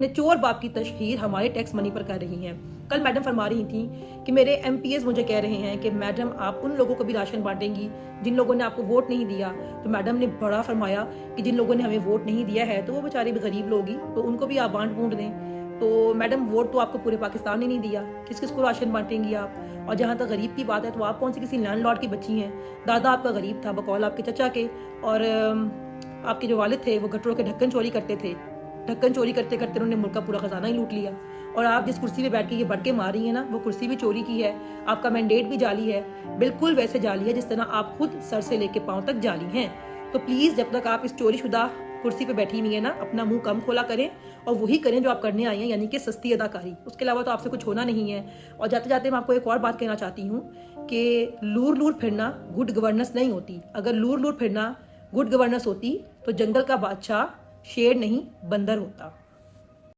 ने चोर बाप की तशहीर हमारे टैक्स मनी पर कर रही हैं। कल मैडम फरमा रही थी कि मेरे एमपीएस मुझे कह रहे हैं कि मैडम आप उन लोगों को भी राशन बांटेंगी जिन लोगों ने आपको वोट नहीं दिया। तो मैडम ने बड़ा फरमाया कि जिन लोगों ने हमें वोट नहीं दिया है तो वो बेचारे भी गरीब लोग ही, तो उनको भी आप बांट बूंट दें। तो मैडम वोट तो आपको पूरे पाकिस्तान ने नहीं दिया, किस किस को राशन बांटेंगी आप। और जहाँ तक गरीब की बात है तो आप कौन सी किसी लैंडलॉर्ड की बच्ची हैं। दादा आपका गरीब था बकौल आपके चचा के, और आपके जो वालिद थे वो गटरों के ढक्कन चोरी करते थे। ढक्कन चोरी करते करते उन्होंने मुल्क का पूरा खजाना ही लूट लिया। और आप जिस कुर्सी पे बैठ के ये बढ़ के मार रही है ना, वो कुर्सी भी चोरी की है, आपका मैंडेट भी जाली है, बिल्कुल वैसे जाली है जिस तरह आप खुद सर से लेके पांव तक जाली हैं। तो प्लीज जब तक आप इस चोरी शुदा कुर्सी पे बैठी हुई है ना, अपना मुंह कम खोला करें और वही करें जो आप करने आई हैं, यानी कि सस्ती अदाकारी। उसके अलावा तो आपसे कुछ होना नहीं है। और जाते जाते मैं आपको एक और बात कहना चाहती हूँ कि लूर लूर फिरना गुड गवर्नेंस नहीं होती। अगर लूर लूर फिरना गुड गवर्नेंस होती तो जंगल का बादशाह शेर नहीं बंदर होता।